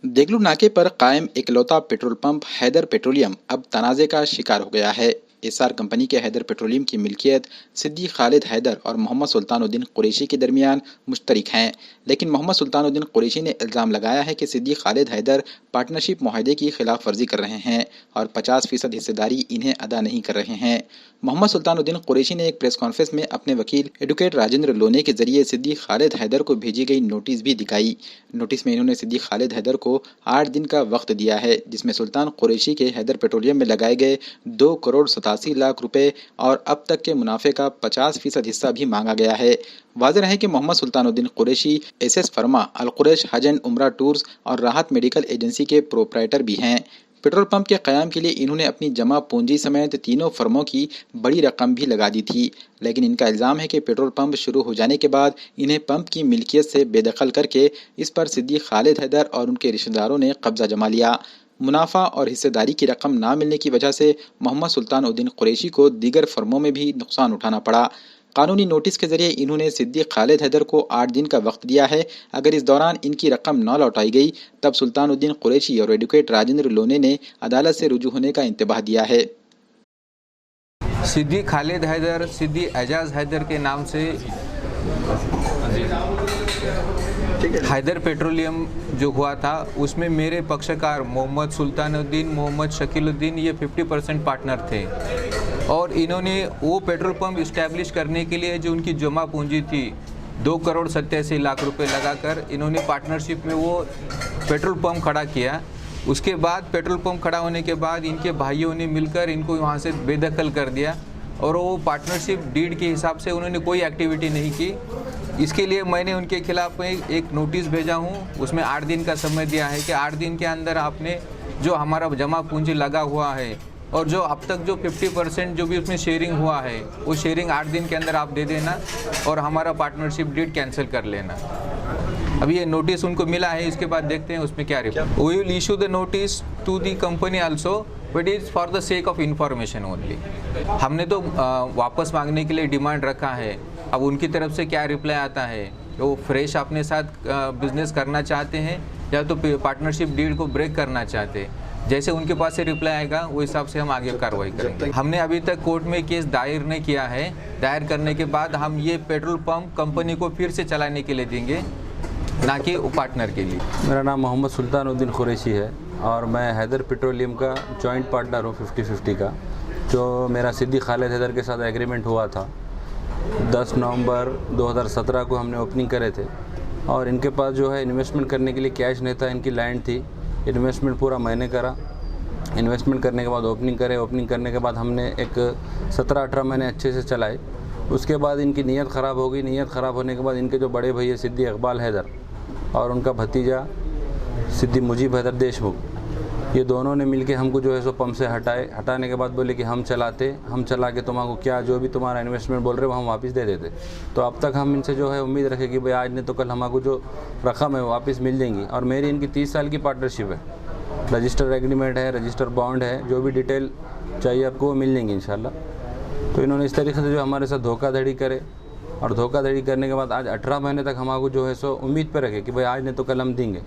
देगलू नाके पर कायम इकलौता पेट्रोल पंप हैदर पेट्रोलियम अब तनाज़े का शिकार हो गया है। एसआर कंपनी के हैदर पेट्रोलियम की मिल्कियत सिद्दीक खालिद हैदर और मोहम्मद सुल्तानुद्दीन कुरैशी के दरमियान मुश्तरक हैं, लेकिन मोहम्मद सुल्तानुद्दीन कुरैशी ने इल्ज़ाम लगाया है कि सिद्दीक खालिद हैदर पार्टनरशिप मुआहदे की खिलाफ वर्जी कर रहे हैं और 50% हिस्सेदारी इन्हें अदा नहीं कर रहे हैं। मोहम्मद सुल्तानुद्दीन कुरैशी ने एक प्रेस कॉन्फ्रेंस में अपने वकील एडवोकेट राजेंद्र लोने के जरिए सिद्दीक खालिद हैदर को भेजी गई नोटिस भी दिखाई। नोटिस में इन्होंने सिद्दीक खालिद हैदर को 8 दिन का वक्त दिया है, जिसमें सुल्तान कुरैशी के हैदर पेट्रोलियम में लगाए गए 2 करोड़ 87 लाख रुपए और अब तक के मुनाफे का 50% हिस्सा भी मांगा गया है। वाज़ेह रहे कि मोहम्मद सुल्तानुद्दीन कुरैशी एसएस फर्मा, अल कुरैश हज एंड उम्रा टूर्स और राहत मेडिकल एजेंसी के प्रोप्राइटर भी हैं। पेट्रोल पंप के क़याम के लिए इन्होंने अपनी जमा पूंजी समेत तीनों फर्मों की बड़ी रकम भी लगा दी थी, लेकिन इनका इल्ज़ाम है कि पेट्रोल पंप शुरू हो जाने के बाद इन्हें पंप की मिल्कियत से बेदखल करके इस पर सिद्दीक खालिद हैदर और उनके रिश्तेदारों ने कब्जा जमा लिया। मुनाफा और हिस्सेदारी की रकम ना मिलने की वजह से मोहम्मद सुल्तानुद्दीन कुरैशी को दीगर फर्मों में भी नुकसान उठाना पड़ा। कानूनी नोटिस के जरिए इन्होंने सिद्दीक खालिद हैदर को 8 दिन का वक्त दिया है। अगर इस दौरान इनकी रकम न लौटाई गई तब सुल्तानुद्दीन कुरैशी और एडवोकेट राजेंद्र लोने ने अदालत से रुजू होने का इंतबाह दिया है। सिद्दीक खालिद हैदर सिद्दीक एजाज हैदर के नाम से हैदर पेट्रोलियम जो हुआ था उसमें मेरे पक्षकार मोहम्मद सुल्तानुद्दीन, मोहम्मद शकीलुद्दीन ये 50% पार्टनर थे और इन्होंने वो पेट्रोल पंप इस्टेब्लिश करने के लिए जो उनकी जमा पूंजी थी 2 करोड़ 87 लाख रुपए लगाकर इन्होंने पार्टनरशिप में वो पेट्रोल पंप खड़ा किया। उसके बाद पेट्रोल पंप खड़ा होने के बाद इनके भाइयों ने मिलकर इनको वहाँ से बेदखल कर दिया और वो पार्टनरशिप डीड के हिसाब से उन्होंने कोई एक्टिविटी नहीं की। इसके लिए मैंने उनके खिलाफ एक नोटिस भेजा हूँ, उसमें 8 दिन का समय दिया है कि 8 दिन के अंदर आपने जो हमारा जमा पूंजी लगा हुआ है और जो अब तक जो 50% जो भी उसमें शेयरिंग हुआ है वो शेयरिंग 8 दिन के अंदर आप दे देना और हमारा पार्टनरशिप डीड कैंसिल कर लेना। अभी ये नोटिस उनको मिला है, इसके बाद देखते हैं उसमें क्या reply. We will issue the notice to the company also, but is for the sake of information only. हमने तो वापस मांगने के लिए डिमांड रखा है, अब उनकी तरफ से क्या रिप्लाई आता है, वो फ्रेश अपने साथ बिजनेस करना चाहते हैं या तो पार्टनरशिप डील को ब्रेक करना चाहते हैं। जैसे उनके पास से रिप्लाई आएगा वो हिसाब से हम आगे कार्रवाई करेंगे। हमने अभी तक कोर्ट में केस दायर नहीं किया है, दायर करने के बाद हम ये पेट्रोल पंप कंपनी को फिर से चलाने के लिए देंगे, ना कि पार्टनर के लिए। मेरा नाम मोहम्मद सुल्तानुद्दीन कुरैशी है और मैं हैदर पेट्रोलियम का जॉइंट पार्टनर हूँ 50-50 का। जो मेरा सिद्दीक खालिद हैदर के साथ एग्रीमेंट हुआ था 10 नवंबर 2017 को हमने ओपनिंग करे थे और इनके पास जो है इन्वेस्टमेंट करने के लिए कैश नहीं था, इनकी लैंड थी। इन्वेस्टमेंट पूरा मैंने करा, इन्वेस्टमेंट करने के बाद ओपनिंग करे, ओपनिंग करने के बाद हमने एक 17-18 महीने अच्छे से चलाए। उसके बाद इनकी नीयत ख़राब हो गई। नीयत ख़राब होने के बाद इनके जो बड़े भैया सिद्दीक इकबाल हैदर और उनका भतीजा सिद्दीक मुजीब हैदर देशमुख, ये दोनों ने मिलके हमको जो है सो पंप से हटाने के बाद बोले कि हम चला के तुम्हारा क्या जो भी तुम्हारा इन्वेस्टमेंट बोल रहे हो हम वापस दे देते। तो अब तक हम इनसे जो है उम्मीद रखें कि भाई आज नहीं तो कल हमको जो रकम है वो वापस मिल जाएंगी। और मेरी इनकी 30 साल की पार्टनरशिप है, रजिस्टर एग्रीमेंट है, रजिस्टर बॉन्ड है, जो भी डिटेल चाहिए आपको वो मिल जाएंगी इंशाल्लाह। तो इन्होंने इस तरीके से जो हमारे साथ धोखाधड़ी करे और धोखाधड़ी करने के बाद आज 18 महीने तक हमको जो है सो उम्मीद पर रखे कि भाई आज नहीं तो कल हम देंगे।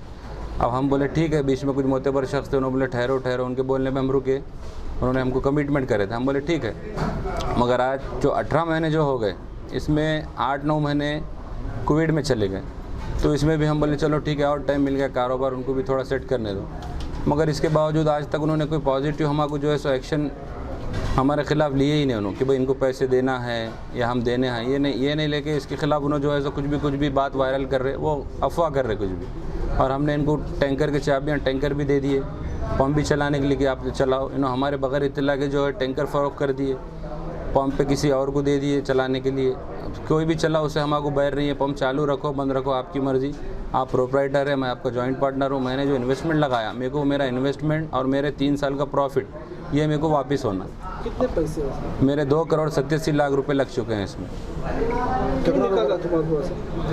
अब हम बोले ठीक है, बीच में कुछ मोतेबर शख्स थे, उन्होंने बोले ठहरो, उनके बोलने पे हम रुके। उन्होंने हमको कमिटमेंट करे थे, हम बोले ठीक है। मगर आज जो 18 महीने जो हो गए इसमें 8-9 महीने कोविड में चले गए, तो इसमें भी हम बोले चलो ठीक है और टाइम मिल गया, कारोबार उनको भी थोड़ा सेट करने दो। मगर इसके बावजूद आज तक उन्होंने कोई पॉजिटिव हमको जो है सो एक्शन हमारे ख़िलाफ़ लिए ही नहीं उन्होंने कि भाई इनको पैसे देना है या हम देने हैं, ये नहीं लेके इसके खिलाफ़ उन्होंने जो है सो कुछ भी बात वायरल कर रहे, वो अफवाह कर रहे कुछ भी। और हमने इनको टैंकर के चाबियाँ टैंकर भी दे दिए, पंप भी चलाने के लिए कि आप चलाओ। इन्होंने हमारे बगैर इत्तला के जो है टैंकर फ़रोख्त कर दिए, पंप पे किसी और को दे दिए चलाने के लिए। कोई भी चला उसे हमको बैर नहीं है, पंप चालू रखो बंद रखो आपकी मर्ज़ी, आप प्रोप्राइटर है, मैं आपका जॉइंट पार्टनर हूँ। मैंने जो इन्वेस्टमेंट लगाया मेरे को मेरा इन्वेस्टमेंट और मेरे 3 साल का प्रॉफिट ये मेरे को वापस होना। कितने पैसे? मेरे 2 करोड़ 87 लाख रुपए लग चुके हैं इसमें।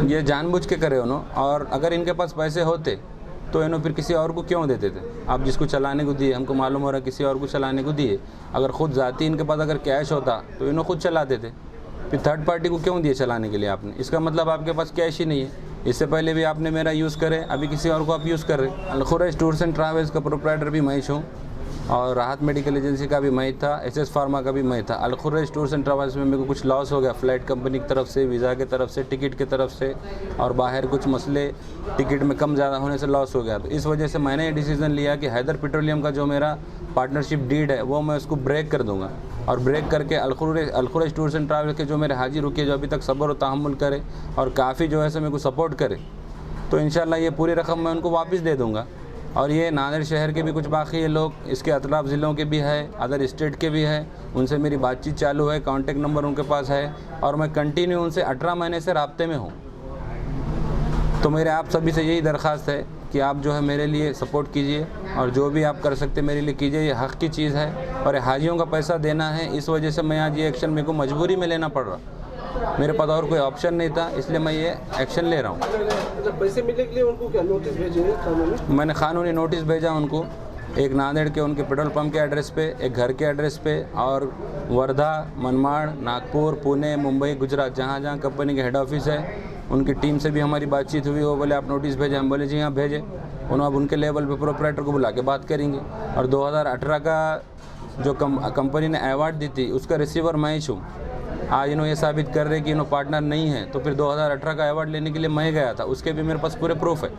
ये जानबूझ के करे उन्होंने, और अगर इनके पास पैसे होते तो इन्होंने फिर किसी और को क्यों देते थे? आप जिसको चलाने को दिए, हमको मालूम हो रहा है किसी और को चलाने को दिए। अगर खुद जाती इनके पास अगर कैश होता तो इन्होंने खुद चला देते, फिर थर्ड पार्टी को क्यों दिए चलाने के लिए आपने? इसका मतलब आपके पास कैश ही नहीं है। इससे पहले भी आपने मेरा यूज़ करे, अभी किसी और को आप यूज़ कर रहे। अल खुरैश टूर्स एंड ट्रैवल्स का प्रोप्राइटर भी मैं हूँ और राहत मेडिकल एजेंसी का भी मैं था, एसएस फार्मा का भी मैं था। अल खुरैश टूर्स एंड ट्रैवल्स में मेरे को कुछ लॉस हो गया, फ़्लाइट कंपनी की तरफ से, वीज़ा की तरफ से, टिकट की तरफ से, और बाहर कुछ मसले टिकट में कम ज़्यादा होने से लॉस हो गया। तो इस वजह से मैंने ये डिसीज़न लिया कि हैदर पेट्रोलियम का जो मेरा पार्टनरशिप डीड है वो मैं उसको ब्रेक कर दूँगा, और ब्रेक करके अल खुरैश टूर्स एंड ट्रैवल्स के जो मेरे हाजी रुके, जो अभी तक सब्र और तहम्मुल करे और काफ़ी जो है सो मेरे को सपोर्ट करे, तो इंशाल्लाह ये पूरी रकम मैं उनको वापस दे दूँगा। और ये नांदेड़ शहर के भी कुछ बाकी है लोग, इसके अतराफ ज़िलों के भी है, अदर स्टेट के भी है, उनसे मेरी बातचीत चालू है, कांटेक्ट नंबर उनके पास है, और मैं कंटिन्यू उनसे 18 महीने से राब्ते में हूँ। तो मेरे आप सभी से यही दरख्वास्त है कि आप जो है मेरे लिए सपोर्ट कीजिए, और जो भी आप कर सकते मेरे लिए कीजिए। ये हक़ की चीज़ है, और हाजियों का पैसा देना है, इस वजह से मैं आज ये एक्शन मेरे को मजबूरी में लेना पड़ रहा, मेरे पास और कोई ऑप्शन नहीं था, इसलिए मैं ये एक्शन ले रहा हूँ। पैसे मिलने के लिए उनको क्या नोटिस भेजे? मैंने क़ानूनी नोटिस भेजा उनको, एक नांदेड़ के उनके पेट्रोल पंप के एड्रेस पे, एक घर के एड्रेस पे, और वर्धा, मनमाड़, नागपुर, पुणे, मुंबई, गुजरात, जहाँ जहाँ कंपनी के हेड ऑफिस है, उनकी टीम से भी हमारी बातचीत हुई। वो बोले आप नोटिस भेजें, हम बोले जी हाँ भेजें। उन्होंने अब उनके लेवल पे प्रोप्राइटर को बुला के बात करेंगे। और 2018 का जो कंपनी ने अवार्ड दी थी उसका रिसीवर मैं ही हूँ। आज इन्होंने ये साबित कर रहे कि इन्होंने पार्टनर नहीं है, तो फिर 2018 का अवार्ड लेने के लिए मैं गया था, उसके भी मेरे पास पूरे प्रूफ है।